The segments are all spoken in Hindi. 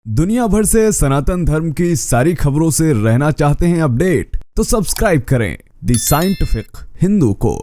दुनिया भर से सनातन धर्म की सारी खबरों से रहना चाहते हैं अपडेट, तो सब्सक्राइब करें द साइंटिफिक हिंदू को।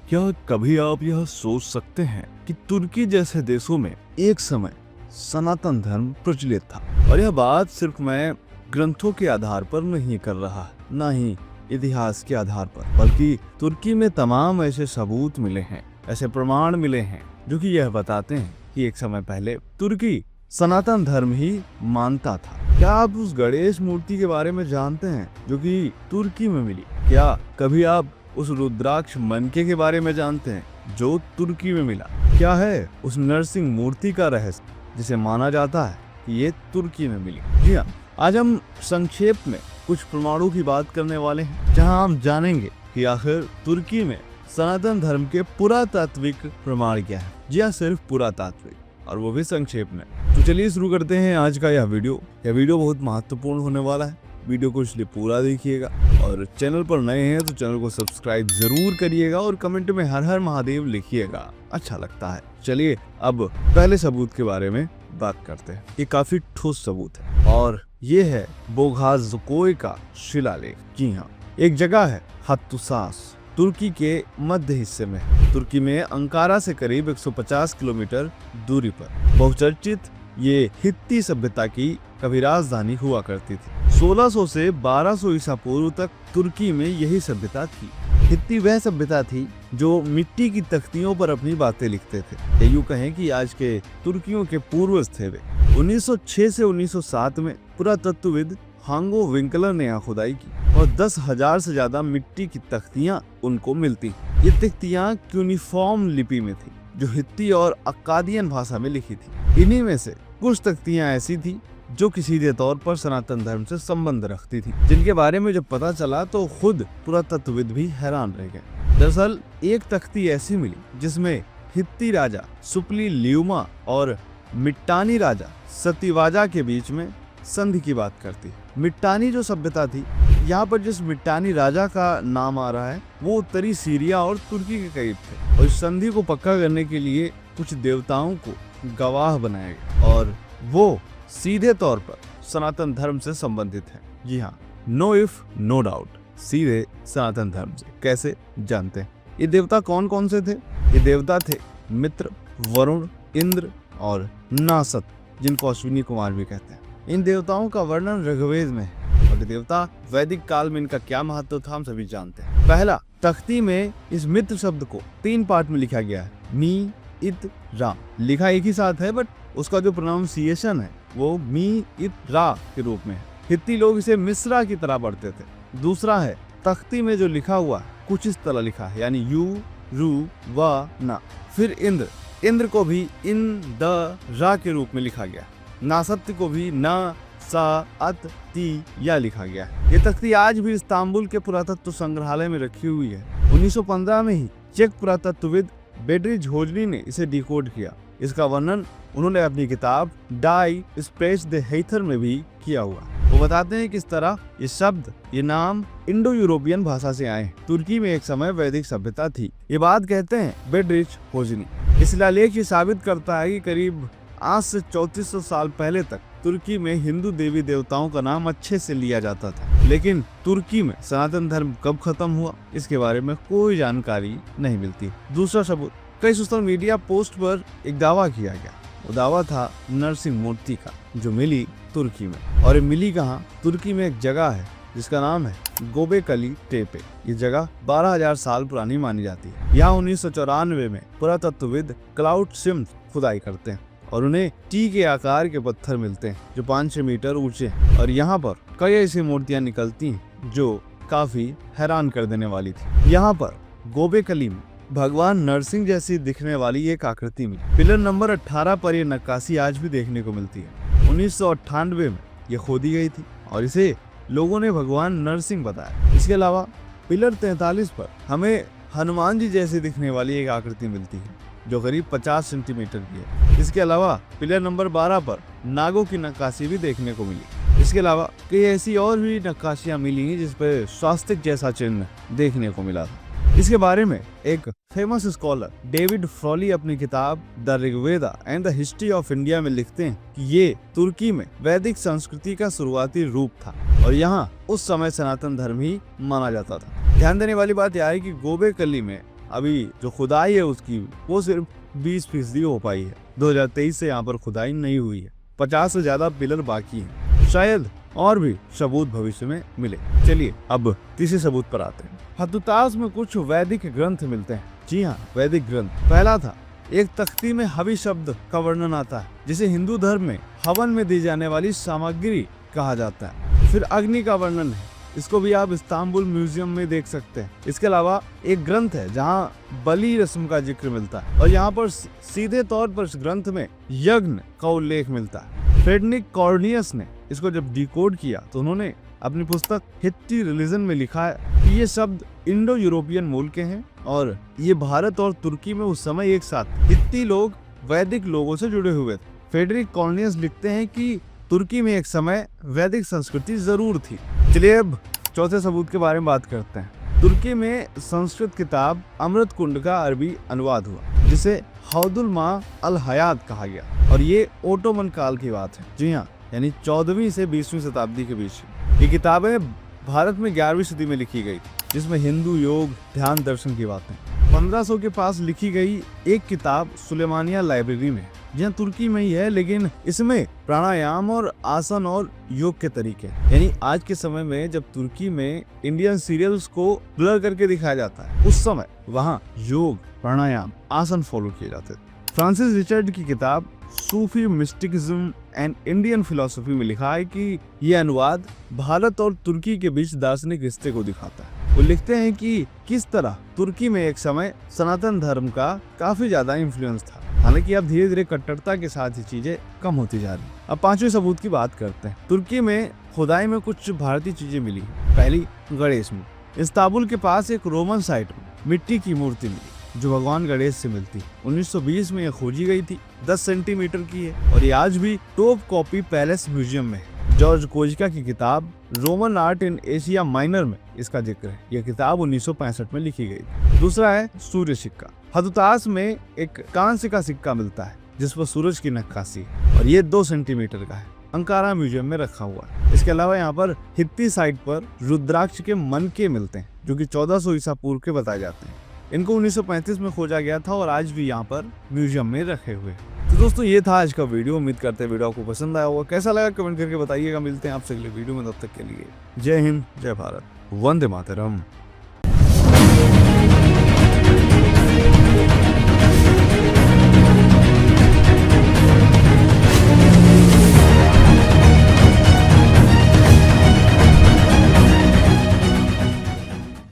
क्या कभी आप यह सोच सकते हैं कि तुर्की जैसे देशों में एक समय सनातन धर्म प्रचलित था? और यह बात सिर्फ मैं ग्रंथों के आधार पर नहीं कर रहा, न ही इतिहास के आधार पर, बल्कि तुर्की में तमाम ऐसे सबूत मिले हैं, ऐसे प्रमाण मिले हैं जो कि यह बताते हैं कि एक समय पहले तुर्की सनातन धर्म ही मानता था। क्या आप उस गणेश मूर्ति के बारे में जानते हैं जो कि तुर्की में मिली? क्या कभी आप उस रुद्राक्ष मनके के बारे में जानते हैं जो तुर्की में मिला? क्या है उस नरसिंह मूर्ति का रहस्य जिसे माना जाता है कि ये तुर्की में मिली? जी हाँ, आज हम संक्षेप में कुछ प्रमाणों की बात करने वाले हैं, जहां हम जानेंगे कि आखिर तुर्की में सनातन धर्म के पुरातात्विक प्रमाण क्या है। जी हाँ, सिर्फ पुरातात्विक, और वो भी संक्षेप में। तो चलिए शुरू करते हैं आज का यह वीडियो। यह वीडियो बहुत महत्वपूर्ण होने वाला है, वीडियो को इसलिए पूरा देखिएगा, और चैनल पर नए हैं तो चैनल को सब्सक्राइब जरूर करिएगा और कमेंट में हर हर महादेव लिखिएगा, अच्छा लगता है। चलिए अब पहले सबूत के बारे में बात करते हैं। ये काफी ठोस सबूत है और ये है बोघाज़कोय का शिलालेख। जी हाँ, एक जगह है हत्तुसास, तुर्की के मध्य हिस्से में। तुर्की में अंकारा से करीब 150 किलोमीटर दूरी पर बहुचर्चित ये हित्ती सभ्यता की कभी राजधानी हुआ करती थी। 1600 से 1200 ईसा पूर्व तक तुर्की में यही सभ्यता थी। हित्ती वह सभ्यता थी जो मिट्टी की तख्तियों पर अपनी बातें लिखते थे। यूं कहें कि आज के तुर्कियों के पूर्वज थे वे। 1906 से 1907 में पुरातत्वविद हांगो विंकलर ने यहाँ खुदाई की और 10,000 से ज्यादा मिट्टी की तख्तियां उनको मिलती। ये तख्तियां क्यूनिफॉर्म लिपि में थी जो हित्ती और अक्कादियन भाषा में लिखी थी। इन्हीं में से कुछ तख्तियां ऐसी थी जो कि सीधे तौर पर सनातन धर्म से संबंध रखती थी, जिनके बारे में जब पता चला तो खुद पुरातत्वविद भी हैरान रह गए। दरअसल एक तख्ती ऐसी मिली जिसमें हित्ती राजा सुपली लियुमा और मिट्टानी राजा सतीवाजा के बीच में संधि की बात करती। मिट्टानी जो सभ्यता थी, यहाँ पर जिस मिट्टानी राजा का नाम आ रहा है वो उत्तरी सीरिया और तुर्की के करीब थे, और इस संधि को पक्का करने के लिए कुछ देवताओं को गवाह बनाया गया और वो सीधे तौर पर सनातन धर्म से संबंधित है। जी हाँ, नो इफ नो डाउट, सीधे सनातन धर्म से। कैसे जानते हैं? ये देवता कौन कौन से थे? ये देवता थे मित्र, वरुण, इंद्र और नासत, जिनको अश्विनी कुमार भी कहते हैं। इन देवताओं का वर्णन ऋग्वेद में है और देवता वैदिक काल में इनका क्या महत्व था हम सभी जानते हैं। पहला, तख्ती में इस मित्र शब्द को 3 पार्ट में लिखा गया है, मी इत रा। लिखा एक ही साथ है बट उसका जो प्रोनाउंसिएशन है वो मी इत रा के रूप में है। हित्ती लोग इसे मिश्रा की तरह पढ़ते थे। दूसरा है, तख्ती में जो लिखा हुआ कुछ इस तरह लिखा है, यानी यू रू व ना। फिर इंद्र, इंद्र को भी इन द रा के रूप में लिखा गया। नासत्य को भी न सा अत ती या लिखा गया है। ये तख्ती आज भी इस्तांबुल के पुरातत्व संग्रहालय में रखी हुई है। 1915 में ही चेक पुरातत्वविद बेड्रिज होजनी ने इसे डिकोड किया। इसका वर्णन उन्होंने अपनी किताब डाई स्प्रेच द हेथर में भी किया हुआ। वो बताते हैं किस तरह ये शब्द, ये नाम इंडो यूरोपियन भाषा से आए। तुर्की में एक समय वैदिक सभ्यता थी, ये बात कहते हैं बेड्रिज होजनी। इस शिलालेख ये साबित करता है कि करीब आज से 3400 साल पहले तक तुर्की में हिंदू देवी देवताओं का नाम अच्छे से लिया जाता था। लेकिन तुर्की में सनातन धर्म कब खत्म हुआ, इसके बारे में कोई जानकारी नहीं मिलती। दूसरा सबूत, कई सोशल मीडिया पोस्ट पर एक दावा किया गया। वो दावा था नरसिंह मूर्ति का, जो मिली तुर्की में। और ये मिली कहाँ? तुर्की में एक जगह है जिसका नाम है गोबेकली टेपे। ये जगह 12,000 साल पुरानी मानी जाती है। यहाँ 1994 में पुरातत्वविद क्लाउड सिम्स खुदाई करते हैं और उन्हें टी के आकार के पत्थर मिलते हैं जो 5-6 मीटर ऊंचे हैं। और यहाँ पर कई ऐसी मूर्तियां निकलती हैं जो काफी हैरान कर देने वाली थी। यहाँ पर गोबेकली में भगवान नरसिंह जैसी दिखने वाली एक आकृति मिली। पिलर नंबर 18 पर यह नक्काशी आज भी देखने को मिलती है। 1998 में यह खोदी गई थी और इसे लोगों ने भगवान नरसिंह बताया। इसके अलावा पिलर 43 पर हमें हनुमान जी जैसी दिखने वाली एक आकृति मिलती है जो करीब 50 सेंटीमीटर की है। इसके अलावा पिलर नंबर 12 पर नागों की नक्काशी भी देखने को मिली। इसके अलावा कई ऐसी और भी नक्काशियां मिली जिस पर स्वास्तिक जैसा चिन्ह देखने को मिला था। इसके बारे में एक फेमस स्कॉलर डेविड फ्रॉली अपनी किताब the Rigveda and the history of India में लिखते हैं कि ये तुर्की में वैदिक संस्कृति का शुरुआती रूप था और यहाँ उस समय सनातन धर्म ही माना जाता था। ध्यान देने वाली बात यह है कि गोबेकली में अभी जो खुदाई है उसकी वो सिर्फ 20% हो पाई है। 2023 से यहाँ पर खुदाई नहीं हुई है। 50 से ज्यादा पिलर बाकी हैं। शायद और भी सबूत भविष्य में मिले। चलिए अब तीसरे सबूत पर आते हैं। हथुताश में कुछ वैदिक ग्रंथ मिलते हैं। जी हाँ, वैदिक ग्रंथ। पहला था एक तख्ती में हवि शब्द का वर्णन आता है, जिसे हिंदू धर्म में हवन में दी जाने वाली सामग्री कहा जाता है। फिर अग्नि का वर्णन है, इसको भी आप इस्तांबुल म्यूजियम में देख सकते हैं। इसके अलावा एक ग्रंथ है जहाँ बलि रस्म का जिक्र मिलता है और यहाँ पर सीधे तौर पर इस ग्रंथ में यज्ञ का उल्लेख मिलता है। फ्रेडरिक कॉर्नियस ने इसको जब डिकोड किया तो उन्होंने अपनी पुस्तक हित्ती रिलीजन में लिखा है कि ये शब्द इंडो यूरोपियन मूल के हैं और ये भारत और तुर्की में उस समय एक साथ हित्ती लोग वैदिक लोगों से जुड़े हुए थे। फ्रेडरिक कॉर्नियस लिखते हैं कि तुर्की में एक समय वैदिक संस्कृति जरूर थी। चलिए अब चौथे सबूत के बारे में बात करते हैं। तुर्की में संस्कृत किताब अमृत कुंड का अरबी अनुवाद हुआ, जिसे हौदुल मा अल हयात कहा गया और ये ओटोमन काल की बात है। जी हाँ, यानी 14वीं से 20वीं शताब्दी के बीच। ये किताबें भारत में 11वीं सदी में लिखी गई, जिसमें हिंदू योग, ध्यान, दर्शन की बातें। 1500 के पास लिखी गई एक किताब सुलेमानिया लाइब्रेरी में, जहाँ तुर्की में ही है, लेकिन इसमें प्राणायाम और आसन और योग के तरीके। यानी आज के समय में जब तुर्की में इंडियन सीरियल्स को ब्लर करके दिखाया जाता है, उस समय वहाँ योग, प्राणायाम, आसन फॉलो किए जाते थे। फ्रांसिस रिचर्ड की किताब सूफी मिस्टिकिज्म एंड इंडियन फिलोसफी में लिखा है कि यह अनुवाद भारत और तुर्की के बीच दार्शनिक रिश्ते को दिखाता है। वो लिखते हैं कि किस तरह तुर्की में एक समय सनातन धर्म का काफी ज्यादा इन्फ्लुएंस था, हालांकि अब धीरे धीरे कट्टरता के साथ ये चीजें कम होती जा रही। अब पांचवें सबूत की बात करते हैं। तुर्की में खुदाई में कुछ भारतीय चीजें मिली। पहली, गणेश मूर्ति। इस्तांबुल के पास एक रोमन साइट में मिट्टी की मूर्ति मिली जो भगवान गणेश से मिलती। 1920 में यह खोजी गई थी। 10 सेंटीमीटर की है और ये आज भी टॉप कॉपी पैलेस म्यूजियम में है। जॉर्ज कोजिका की किताब Roman art in Asia minor में इसका जिक्र है। यह किताब 1965 में लिखी गई। दूसरा है सूर्य सिक्का। हथुताश में एक कांस्य का सिक्का मिलता है जिस पर सूरज की नक्काशी है और ये 2 सेंटीमीटर का है। अंकारा म्यूजियम में रखा हुआ है। इसके अलावा यहाँ पर हित्ती साइट पर रुद्राक्ष के मनके मिलते हैं जो कि 1400 ईसा पूर्व के बताए जाते हैं। इनको 1935 में खोजा गया था और आज भी यहाँ पर म्यूजियम में रखे हुए। तो दोस्तों ये था आज का वीडियो। उम्मीद करते हैं वीडियो आपको पसंद आया होगा। कैसा लगा कमेंट करके बताइएगा। मिलते हैं आपसे अगले वीडियो में, तब तक के लिए जय हिंद, जय भारत, वंदे मातरम।